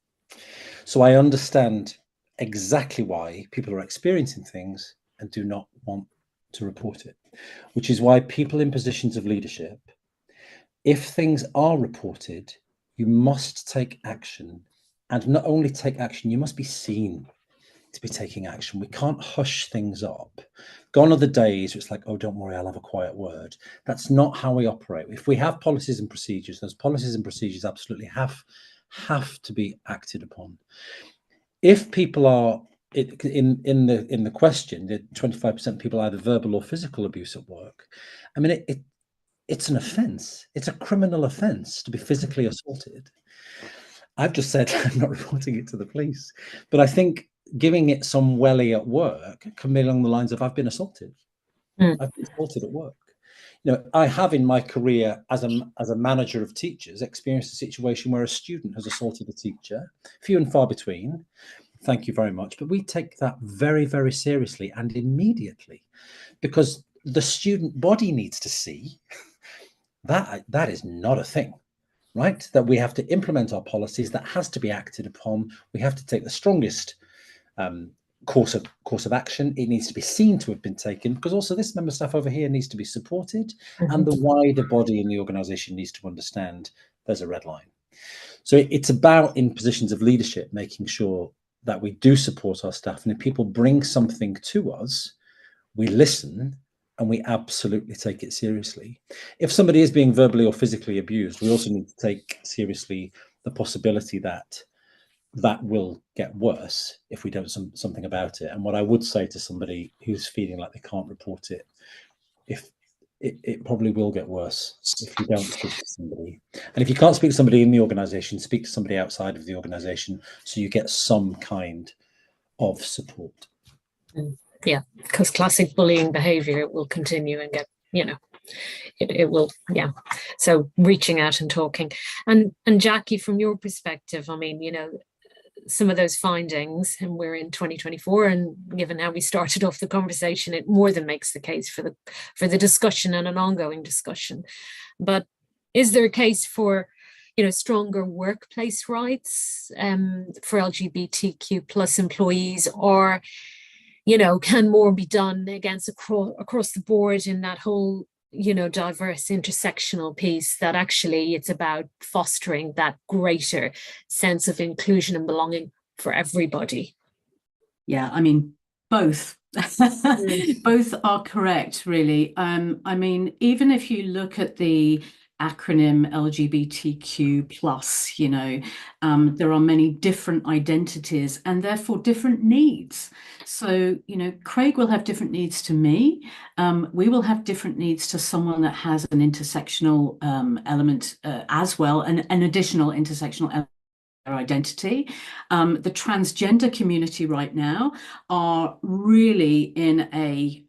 So I understand exactly why people are experiencing things and do not want to report it, which is why people in positions of leadership, if things are reported, you must take action. And not only take action, you must be seen to be taking action. We can't hush things up. Gone are the days where it's like, oh, don't worry, I'll have a quiet word. That's not how we operate. If we have policies and procedures, those policies and procedures absolutely have to be acted upon. If people are in the question, the 25% people either verbal or physical abuse at work, I mean, it's an offence. It's a criminal offence to be physically assaulted. I've just said I'm not reporting it to the police, but I think giving it some welly at work can be along the lines of, I've been assaulted. I've been assaulted at work. I have in my career as a manager of teachers experienced a situation where a student has assaulted a teacher, few and far between. Thank you very much. But we take that very, very seriously and immediately, because the student body needs to see that is not a thing. Right, that we have to implement our policies, that has to be acted upon. We have to take the strongest course of action. It needs to be seen to have been taken, because also this member staff over here needs to be supported, and the wider body in the organisation needs to understand there's a red line. So it's about, in positions of leadership, making sure that we do support our staff, and if people bring something to us, we listen. And we absolutely take it seriously. If somebody is being verbally or physically abused, we also need to take seriously the possibility that that will get worse if we don't do something about it. And what I would say to somebody who's feeling like they can't report it, if it probably will get worse if you don't speak to somebody. And if you can't speak to somebody in the organization, speak to somebody outside of the organization so you get some kind of support. Yeah, because classic bullying behavior will continue and get, it will, yeah. So reaching out and talking. And Jackie, from your perspective, I mean, some of those findings, and we're in 2024, and given how we started off the conversation, it more than makes the case for the discussion and an ongoing discussion. But is there a case for stronger workplace rights for LGBTQ plus employees, or can more be done across the board in that whole diverse intersectional piece, that actually it's about fostering that greater sense of inclusion and belonging for everybody? Yeah, I mean, both. Both are correct, really. I mean, even if you look at the acronym LGBTQ plus, there are many different identities and therefore different needs. So, Craig will have different needs to me. We will have different needs to someone that has an intersectional element as well, an additional intersectional element. Identity. The transgender community right now are really in a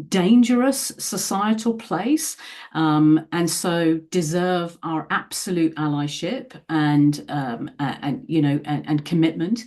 dangerous societal place, and so deserve our absolute allyship and commitment.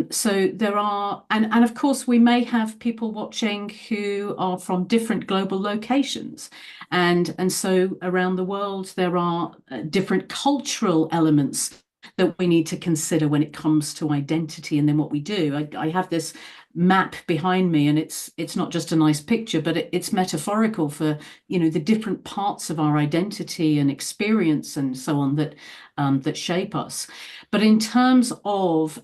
So there are, and of course we may have people watching who are from different global locations, and so around the world there are different cultural elements that we need to consider when it comes to identity. And then what we do, I have this map behind me, and it's not just a nice picture, but it's metaphorical for the different parts of our identity and experience and so on that shape us. But in terms of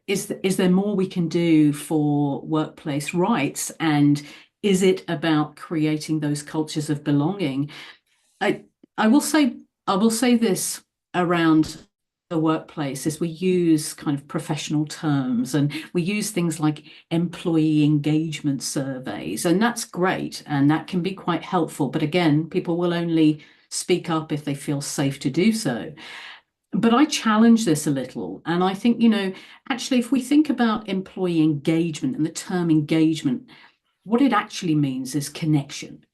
is there more we can do for workplace rights, and is it about creating those cultures of belonging? I will say this around the workplace is we use kind of professional terms, and we use things like employee engagement surveys, and that's great and that can be quite helpful, but again, people will only speak up if they feel safe to do so. But I challenge this a little, and I think actually if we think about employee engagement and the term engagement, what it actually means is connection,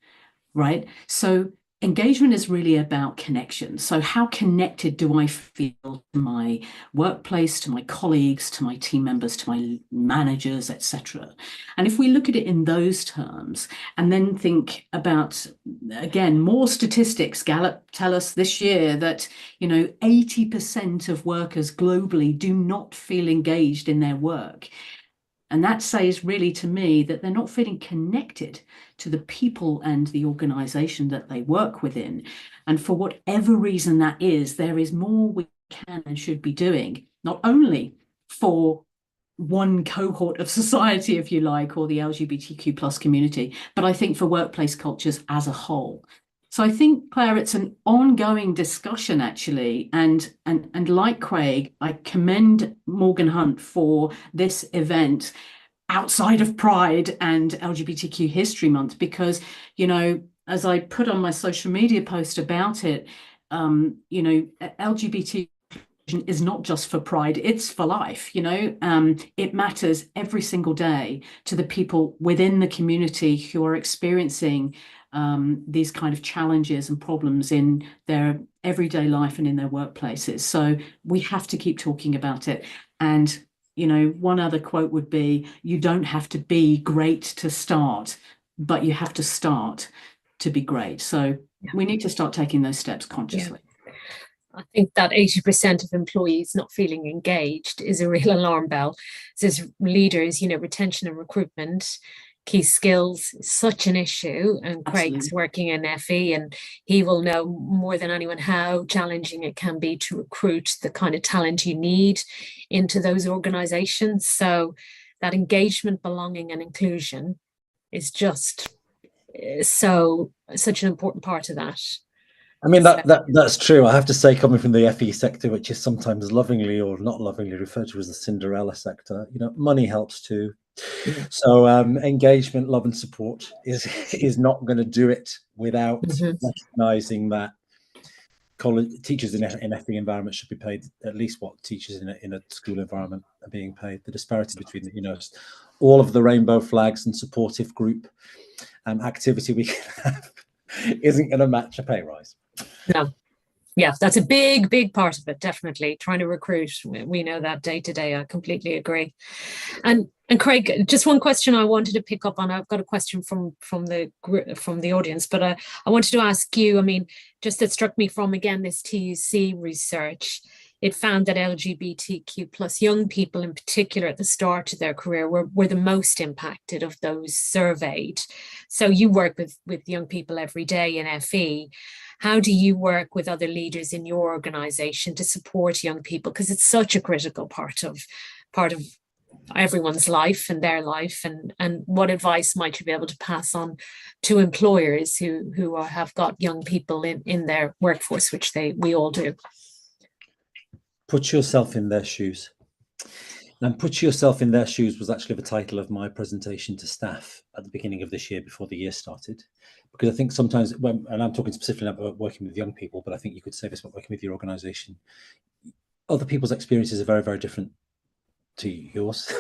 right? So engagement is really about connection. So how connected do I feel to my workplace, to my colleagues, to my team members, to my managers, etc.? And if we look at it in those terms, and then think about, again, more statistics, Gallup tell us this year that 80% of workers globally do not feel engaged in their work. And that says really to me that they're not feeling connected to the people and the organization that they work within. And for whatever reason that is, there is more we can and should be doing, not only for one cohort of society, if you like, or the LGBTQ plus community, but I think for workplace cultures as a whole. So I think, Claire, it's an ongoing discussion, actually. And like Craig, I commend Morgan Hunt for this event outside of Pride and LGBTQ History Month, because, as I put on my social media post about it, LGBT is not just for Pride, it's for life. It matters every single day to the people within the community who are experiencing these kind of challenges and problems in their everyday life and in their workplaces. So we have to keep talking about it. And one other quote would be, you don't have to be great to start, but you have to start to be great. So we need to start taking those steps consciously. Yeah. I think that 80% of employees not feeling engaged is a real alarm bell. So as leaders, retention and recruitment, key skills is such an issue, and Craig's Absolutely. working in FE, and he will know more than anyone how challenging it can be to recruit the kind of talent you need into those organizations. So that engagement, belonging and inclusion is just such an important part of that. I mean, that's true. I have to say, coming from the FE sector, which is sometimes lovingly or not lovingly referred to as the Cinderella sector, money helps too. So engagement, love and support is not going to do it without recognizing that teachers in FE environments should be paid at least what teachers in a school environment are being paid. The disparity between, all of the rainbow flags and supportive group activity we can have isn't going to match a pay rise. No. Yeah, that's a big part of it, definitely. Trying to recruit, we know that day to day. I completely agree. And Craig, just one question I wanted to pick up on. I've got a question from the audience, but I wanted to ask you. I mean, just that struck me from, again, this TUC research. It found that LGBTQ plus young people in particular at the start of their career were the most impacted of those surveyed. So you work with young people every day in FE. How do you work with other leaders in your organization to support young people? Because it's such a critical part of everyone's life and their life. And what advice might you be able to pass on to employers who have got young people in their workforce, which we all do? Put yourself in their shoes. And put yourself in their shoes was actually the title of my presentation to staff at the beginning of this year before the year started. Because I think sometimes, and I'm talking specifically about working with young people, but I think you could say this about working with your organization. Other people's experiences are very, very different to yours.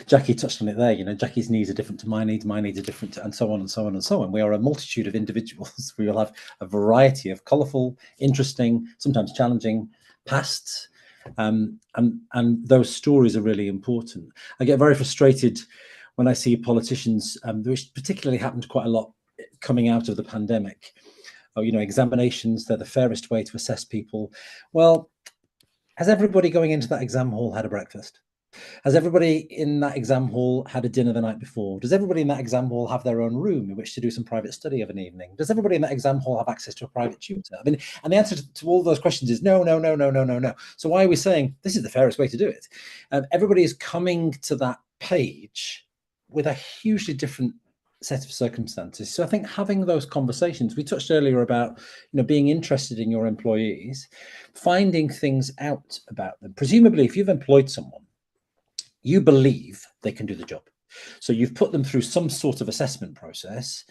Jackie touched on it there. Jackie's needs are different to my needs are different and so on and so on and so on. We are a multitude of individuals. We will have a variety of colourful, interesting, sometimes challenging pasts. And those stories are really important. I get very frustrated when I see politicians, which particularly happened quite a lot coming out of the pandemic. Examinations, they're the fairest way to assess people. Well, has everybody going into that exam hall had a breakfast? Has everybody in that exam hall had a dinner the night before? Does everybody in that exam hall have their own room in which to do some private study of an evening? Does everybody in that exam hall have access to a private tutor? I mean, and the answer to all those questions is no. So why are we saying this is the fairest way to do it? Everybody is coming to that page with a hugely different set of circumstances. So I think having those conversations, we touched earlier about, being interested in your employees, finding things out about them. Presumably, if you've employed someone, you believe they can do the job. So you've put them through some sort of assessment process.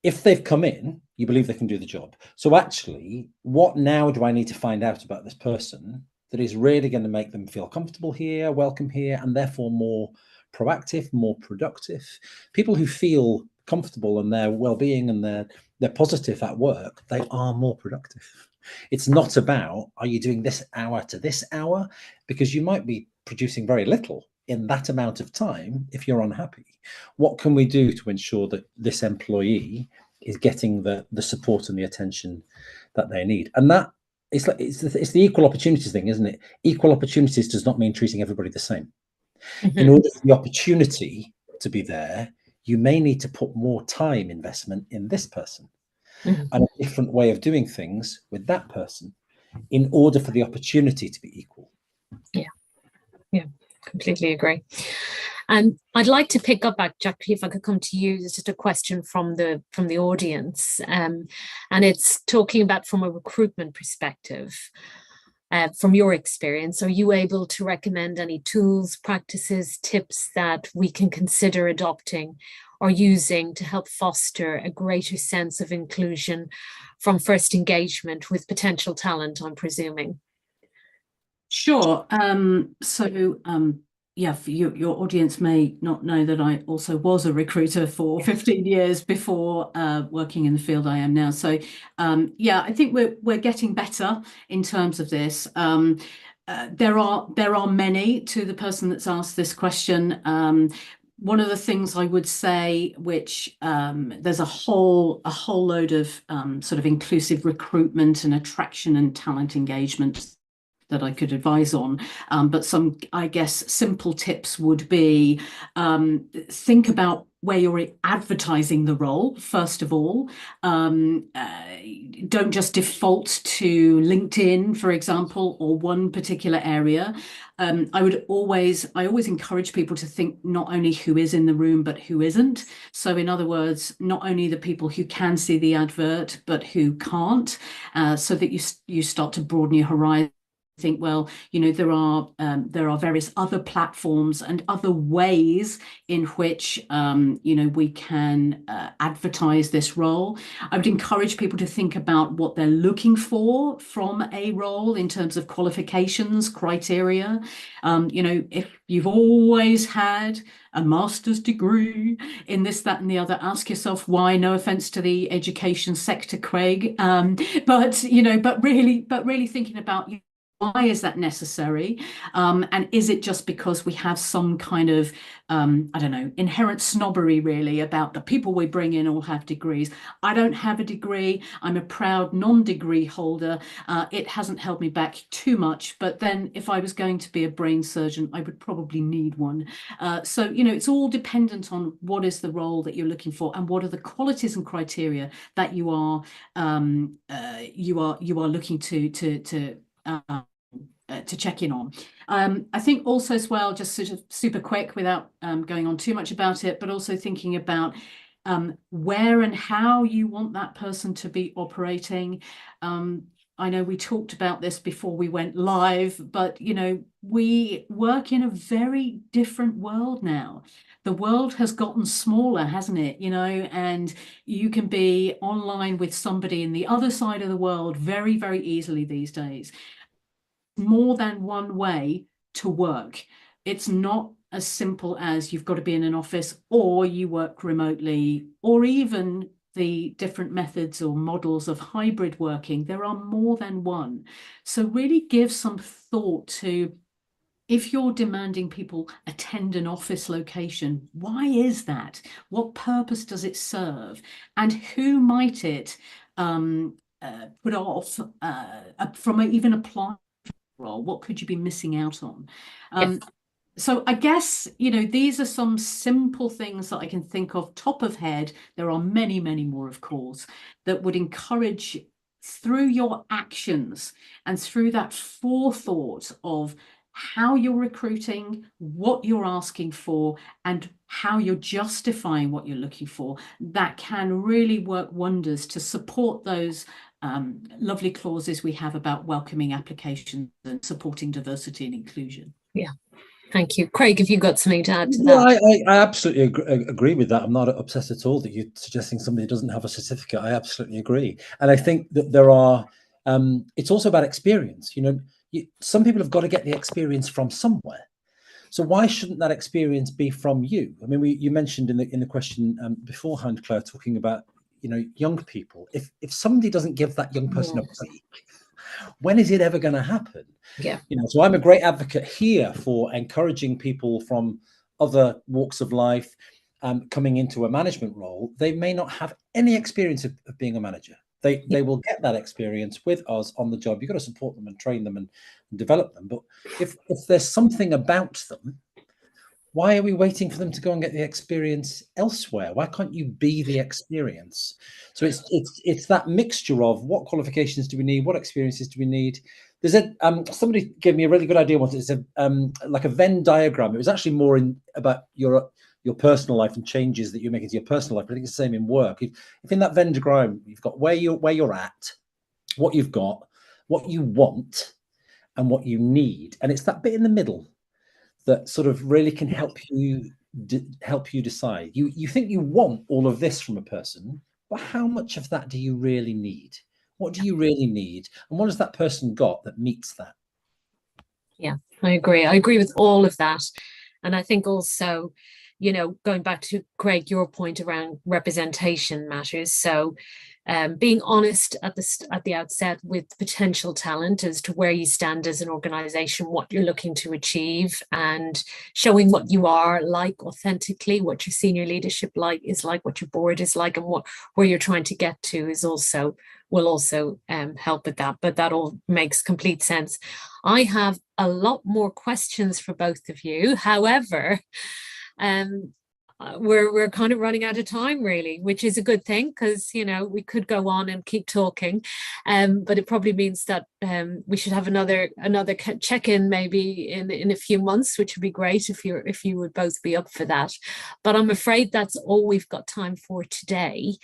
If they've come in, you believe they can do the job. So actually, what now do I need to find out about this person that is really going to make them feel comfortable here, welcome here, and therefore more proactive, more productive? People who feel comfortable and their well-being and they're positive at work, they are more productive. It's not about, are you doing this hour to this hour? Because you might be producing very little in that amount of time if you're unhappy. What can we do to ensure that this employee is getting the support and the attention that they need? And that it's the equal opportunities thing, isn't it? Equal opportunities does not mean treating everybody the same. In order for the opportunity to be there, you may need to put more time investment in this person and a different way of doing things with that person in order for the opportunity to be equal. Yeah, completely agree. And I'd like to pick up back, Jackie, if I could come to you. There's just a question from the audience, and it's talking about from a recruitment perspective. From your experience, are you able to recommend any tools, practices, tips that we can consider adopting or using to help foster a greater sense of inclusion from first engagement with potential talent, I'm presuming? Sure. Yeah, your audience may not know that I also was a recruiter for 15 years before working in the field I am now. So yeah, I think we're getting better in terms of this. There are many, to the person that's asked this question. One of the things I would say, which there's a whole load of sort of inclusive recruitment and attraction and talent engagement that I could advise on, but some, I guess, simple tips would be think about where you're advertising the role, first of all. Don't just default to LinkedIn, for example, or one particular area. I always encourage people to think not only who is in the room, but who isn't. So in other words, not only the people who can see the advert, but who can't, so that you start to broaden your horizon think, well, you know, there are various other platforms and other ways in which you know, we can advertise this role. I would encourage people to think about what they're looking for from a role in terms of qualifications, criteria. You know, if you've always had a master's degree in this, that, and the other, ask yourself why. No offense to the education sector, Craig, but you know, but really thinking about, why is that necessary? And is it just because we have some kind of, I don't know, inherent snobbery really about the people we bring in all have degrees? I don't have a degree. I'm a proud non-degree holder. It hasn't held me back too much. But then if I was going to be a brain surgeon, I would probably need one. So, you know, it's all dependent on what is the role that you're looking for and what are the qualities and criteria that you are looking to check in on. I think also as well, just sort of super quick without going on too much about it, but also thinking about where and how you want that person to be operating. I know we talked about this before we went live, but you know, we work in a very different world now. The world has gotten smaller, hasn't it? You know, and you can be online with somebody in the other side of the world very, very easily these days. More than one way to work. It's not as simple as you've got to be in an office or you work remotely, or even the different methods or models of hybrid working. There are more than one. So really give some thought to, if you're demanding people attend an office location, why is that? What purpose does it serve? And who might it put off from even applying role? What could you be missing out on? Yes. So I guess, you know, these are some simple things that I can think of top of head. There are many, many more, of course, that would encourage, through your actions and through that forethought of how you're recruiting, what you're asking for, and how you're justifying what you're looking for, that can really work wonders to support those lovely clauses we have about welcoming applications and supporting diversity and inclusion. Yeah, thank you. Craig, have you got something to add to that? Yeah, I absolutely agree with that. I'm not upset at all that you're suggesting somebody doesn't have a certificate. I absolutely agree. And I think that there are, it's also about experience. You know, some people have got to get the experience from somewhere. So why shouldn't that experience be from you? I mean, you mentioned in the question beforehand, Claire, talking about, you know, young people. If somebody doesn't give that young person a break, when is it ever going to happen? Yeah. You know, so I'm a great advocate here for encouraging people from other walks of life coming into a management role. They may not have any experience of being a manager. They will get that experience with us on the job. You've got to support them and train them and develop them. But if there's something about them, why are we waiting for them to go and get the experience elsewhere? Why can't you be the experience? So it's that mixture of what qualifications do we need, what experiences do we need. There's somebody gave me a really good idea once. It's like a Venn diagram. It was actually more about your personal life and changes that you're making to your personal life. But I think it's the same in work. If in that Venn diagram you've got where you're at, what you've got, what you want, and what you need, and it's that bit in the middle that sort of really can help you decide. You think you want all of this from a person, but how much of that do you really need? What do you really need? And what has that person got that meets that? Yeah, I agree. I agree with all of that. And I think also, you know, going back to Craig, your point around representation matters. So being honest at the outset with potential talent as to where you stand as an organization, what you're looking to achieve, and showing what you are like authentically, what your senior leadership is like, what your board is like, and where you're trying to get to will also help with that. But that all makes complete sense. I have a lot more questions for both of you. However, we're kind of running out of time, really, which is a good thing, because, you know, we could go on and keep talking, but it probably means that we should have another check-in maybe in a few months, which would be great if you would both be up for that. But I'm afraid that's all we've got time for today.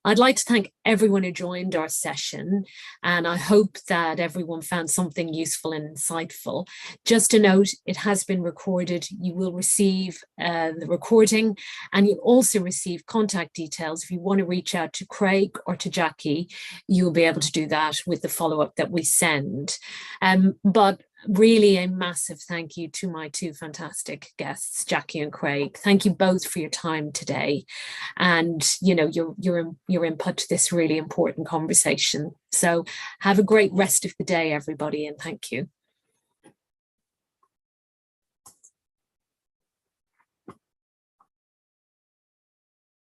I'd like to thank everyone who joined our session, and I hope that everyone found something useful and insightful. Just a note, it has been recorded. You will receive the recording, and you'll also receive contact details. If you want to reach out to Craig or to Jackie, you'll be able to do that with the follow-up that we send. But really a massive thank you to my two fantastic guests, Jackie and Craig. Thank you both for your time today, and your input to this really important conversation. So have a great rest of the day, everybody, and thank you.